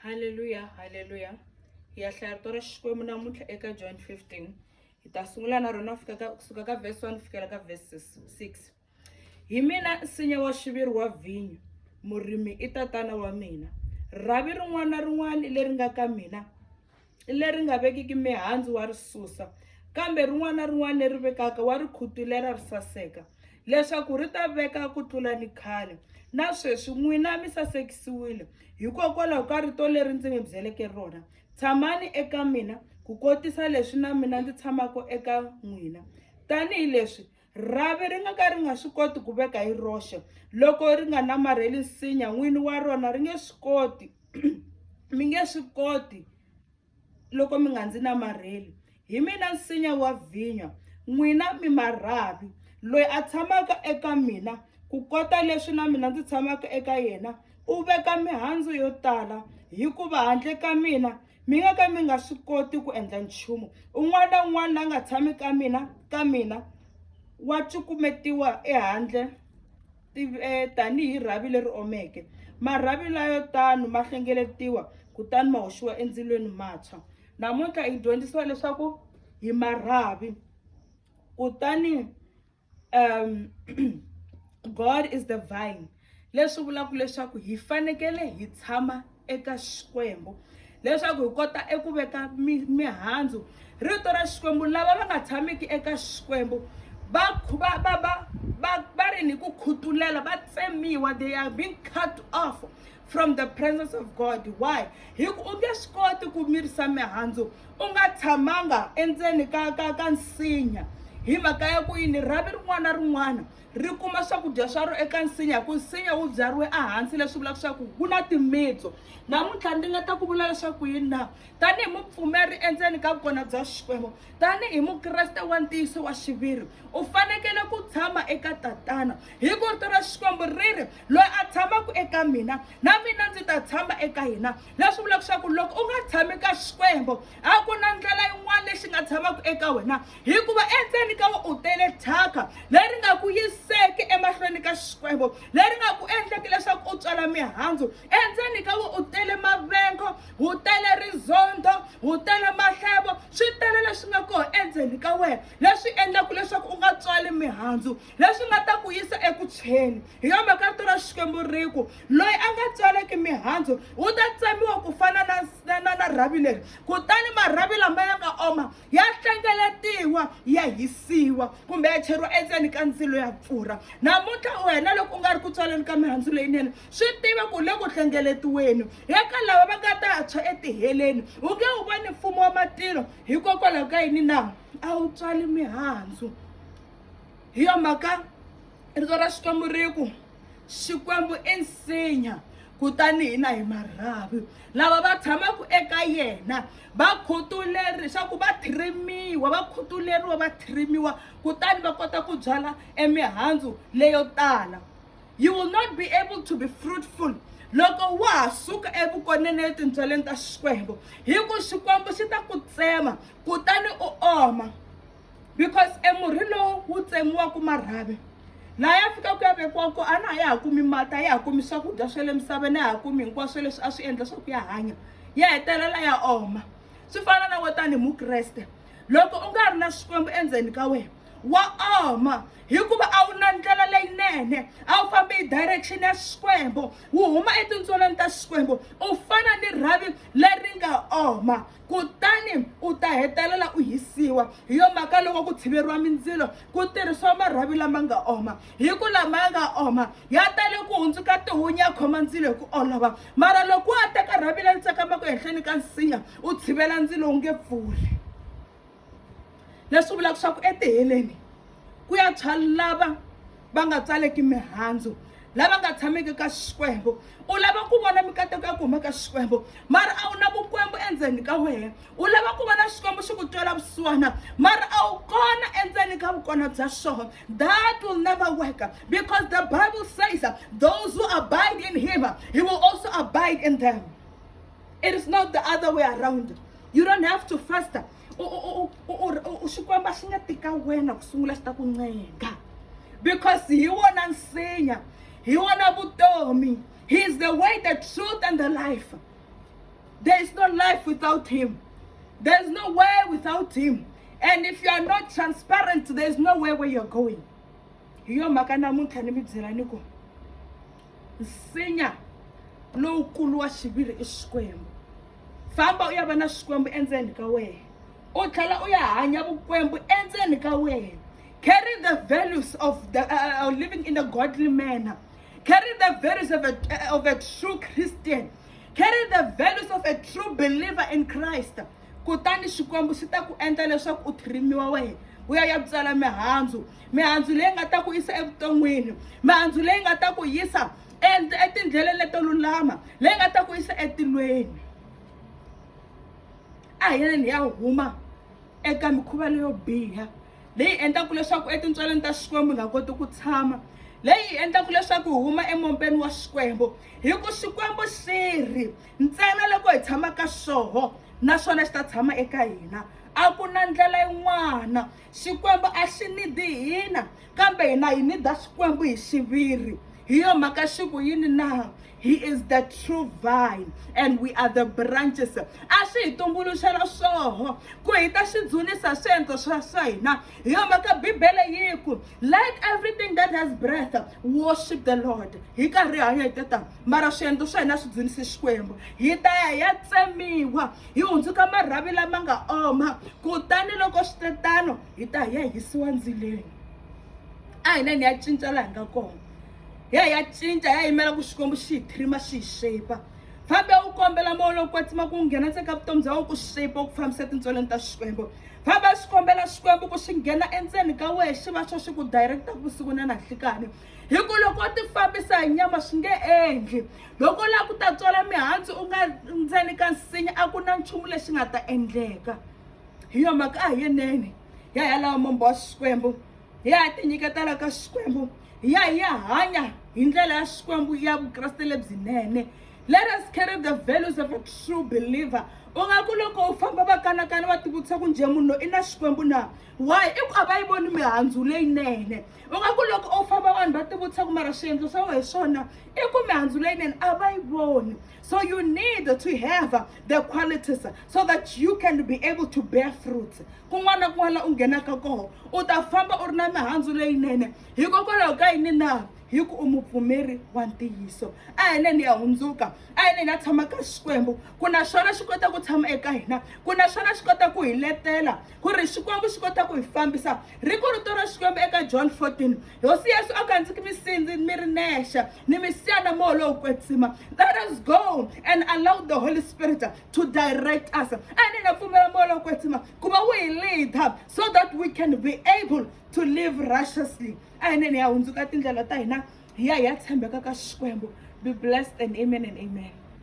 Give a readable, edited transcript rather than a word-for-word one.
Hallelujah, hallelujah. Hi ya hlaya rito ra Xikwembu namuntlha eka John 15. Hi ta sungula na rona kusuka ka verse 1 fikela ka verse 6. Hi mina nsinya wa xiviri wa vinyo, murimi i tatana wa mina. Ravi rin'wana na rin'wana leri nga ka mina, leri nga vekiki mihandzu wa ri susa, kambe rin'wana na rin'wana leri vekaka wa ri khutulera ri saseka, leswaku ri ta veka ku tlula ni khale. Na sweswi n'wina mi sasekisiwile hikokwalaho ka rito leri ndzi mi byeleke rona. Tshamani eka mina ku kotisa leswi na mina ndzi tshamaka eka n'wina. Tanihileswi ravi ri nga ka ri nga swi koti ku veka hi roxe loko ri nga namarheli nsinya n'wini wa rona, ri nge swi koti mi nge swi koti loko mi nga ndzi namarheli. Hi mina nsinya wa vinyo, n'wina mi marhavi. Loyi a tshamaka eka mina ku kota leswi na mina ndzi tshamaka eka yena u veka mihandzu yo tala, hikuva handle ka mina mi nga ka mi nga swi koti ku endla nchumu. Un'wana na un'wana a nga tshami ka mina wa cukumetiwa ehandle tanihi rhavi leri omeke. Marhavi layo tano ma hlengeletiwa kutani ma hoxiwa endzilweni matshwa. Namuntlha hi dyondzisiwa leswaku hi marhavi, kutani God is the vine. Leswi vulaka leswaku hi fanekele hi tshama eka Xikwembu leswaku hi kota eku veka mihandzu. Rito ra Xikwembu, lava va nga tshamiki eka Xikwembu va ri ni ku khutulela, va tsemiwa, they are being cut off from the presence of God. Why? Hi ku u nge swi koti ku mirisa mihandzu u nga tshamanga endzeni ka nsinya. Hi mhaka ya ku yini? Ravi rin'wana na rin'wana ri kuma swakudya swa ro eka nsinya, ku nsinya wu byariwe ehansi, leswi vulaka leswaku ku na timitsu. Namuntlha ndi nga ta ku vula leswaku yini na tanihi mupfumeri endzeni ka vukona bya Xikwembu, tanihi mukreste wa ntiyiso wa xiviri, u fanekele ku tshama eka tatana. Hi ku rito ra Xikwembu riri loyi a tshamaka eka mina na mina ndzi ta tshama eka yena. Leswi vulaka leswaku loko u nga tshami ka Xikwembu a ku na ndlela yin'wana lexi nga tshamaka eka wena, hikuva endzeni ka we u tele thyaka leri nga ku yiseki emahlweni ka Xikwembu, leri nga ku endleki leswaku u tswala mihandzu. Endzeni ka we u tele mavengo, u tele rizondo, u tele mahlevo, swi tele leswi nga koho endzeni ka wena leswi endlaka leswaku u nga tswali mihandzu, leswi nga ta ku yisa eku tshweni. Hi yo mhaka rito ra Xikwembu riku loyi a nga tswaleki mihandzu u ta tsemiwa ku fana na rhavi leri, kutani marhavi lama ya nga oma ya hlengeletiwa, ya hisiwa, kumbe ya cheriwa endzeni ka ndzilo ya pfurha. Namuntlha wena loko u nga ri ku tswaleni ka mihandzu leyinene, swi tiva ku le ku hlengeletiweni eka lava va nga ta tshwa etiheleni. U nge wu voni mfumo wa matilo hikokwalaho ka yini na a wu tswali mihandzu. Hi yo mhaka rito ra Xikwembu riku Xikwembu i nsinya, kutani hina hi marhavi lava va tshamaka eka yena. Va khutuleri leswaku va trimmiwa, va khutuleriwa, va trimmiwa, kutani va kota ku byala emihandzu leyo tala. You will not be able to be fruitful loko wa ha suka evukoneni etintsweleni ta Xikwembu, hi ku Xikwembu xi ta ku tsema kutani u oma, because emurhi lowu wu tsemiwaka marhavi laha ya fika ku ya vekiwa ko a na ya ha kumi mati, a ya ha kumi swakudya swa le misaveni, a ya ha kumi hinkwaswo leswi a swi endla swa ku ya hanya, ya hetelela ya oma. Swi fana na we tanihi mukreste, loko u nga ri na Xikwembu endzeni ka wena wa oma, hikuva a wu na ndlela leyinene, a wu fambi hi direction ya Xikwembu, wu huma etintsweleni ta Xikwembu. U fana ni rhavi leri nga oma, kutani u ta hetelela u hisiwa. Hi yo mhaka loko ku tshiveriwa mindzilo ku tirhisiwa marhavi lama nga oma, hi ku lama ya nga oma ya tale ku hundzuka tihunyi, ya khoma ndzilo hi ku olova. Mara loko u ya teka rhavi leri tsakamaka ehenhleni ka nsinya u tshivela ndzilo wu nge pfuli. Leswi vulaka leswaku etiheleni ku ya tshwa lava va nga tswaleki mihandzu, lava nga tshameki ka Xikwembu. U lava ku vona mikateko ya ku huma ka Xikwembu, mara a wu na vukwembu endzeni ka wena. U lava ku vona Xikwembu xi ku twela vusiwana, mara a wu kona endzeni ka vukona bya xona. That will never work, because the Bible says those who abide in him, he will also abide in them. It is not the other way around. You don't have to fast. Xikwembu xi nga tika wena ku sungula xi ta ku ncenga, because hi wona nsinya, hi wona vutomi. He is the way, the truth, and the life. There is no life without him. There's no way without him. And if you are not transparent, there's nowhere where you're going. Hiyo mhaka namuntlha ni mi byela ni ku nsinya lowukulu wa xiviri I Xikwembu. Famba u ya va na Xikwembu endzeni ka wena. U tlhela u ya hanya vukwembu endzeni ka wena. Carry the values of living in a godly manner. Carry the values of a true Christian. Carry the values of a true believer in Christ. Kutani Xikwembu xi ta ku endla leswaku u thrimiwa wena. U ya byala mihandzu leyi nga ta ku yisa evuton'wini, mihandzu leyi nga ta ku yisa etindleleni leto lulama, leyi nga ta ku yisa etilweni. A hi yeleni ya huma eka mikhuva leyo biha leyi endlaku leswaku etintswaleni ta Xikwembu nga koti ku tshama, leyi endlaku leswaku huma emompeni wa Xikwembu. Hi ku Xikwembu xiri ntsena loko hi tshama ka xoho naswona xi ta tshama eka hina. A ku na ndlela yin'wana. Xikwembu a xi nidi hina kambe hina hi nida Xikwembu hi xiviri. Hi yo mhaka xi ku yini na He is the true vine and we are the branches. A swi hi tumbuluxela swoho ku hi ta swi dzunisa swiendlo swa hina. Hi yo mhaka Bibele yi ku let everything that has breath worship the Lord. Hi karhi hanya hi teta mara swiendlo swa hina swi dzunisi Xikwembu. Hi ta ya tsemiwa hi hundzuka marhavi lama nga oma, kutani loko swi tetano hi ta ya hisiwa ndzileni. A hina ni ya cinca laha hi nga kona. Ya cinca ya yimela ku Xikwembu xi hi thrima xi hi shape. Fambe u kombela Moya lowo kwetsima ku nghena eka vutomi bya wena ku shape ku fambisa tintsweleni ta Xikwembu. Famba xi kombela Xikwembu ku xi nghena endzeni ka wena xi va xi ku directa vusiku na nhlikani. Hi ku loko ti fambisa hi nyama swi nge endli. Loko la ku ta tswala mihandzu u nga ndzeni ka nsinya a ku na nchumu lexi nga ta endleka. Hi yo mhaka a hi yenene ya lava mombo wa Xikwembu, ya ti nyiketela ka Xikwembu, ya hanya hi ndlela ya Xikwembu ya vukreste lebyinene. Let us carry the values of a true believer. U nga ku loko u famba va kanakana va tivutisa ku njhe munhu i na Xikwembu na. Why? I ku a va yi voni mihandzu leyinene. U nga ku loko u famba vanhu va tivutisa ku mara swiendlo swa wena hi swona, i ku mihandzu leyinene a va yi voni. So you need to have the qualities so that you can be able to bear fruit. Kun'wana na kun'wana u nghenaka koho u ta famba u ri na mihandzu leyinene. Hikokwalaho ka yini na? Hi ku u mupfumeri wa ntiyiso. A hi neni ya hundzuka, a hi neni ya tshama ka Xikwembu ku na swona xi kota ku tshama eka hina, ku na swona xi kota ku hi letela ku ri Xikwembu xi kota ku hi fambisa. Ri ku rito ra Xikwembu eka John 14, hosi Yesu a kandziki misindzi mi ri nexe ni mi siya na Moya lowo kwetsima. Let us go and allow the Holy Spirit to direct us. A hi neni ya pfumela Moya lowo kwetsima ku va wu hi lead so that we can be able to live righteously. A hi neni ya hundzuka tindlela ta hina hi ya tshembeka ka Xikwembu. Be blessed and amen and amen.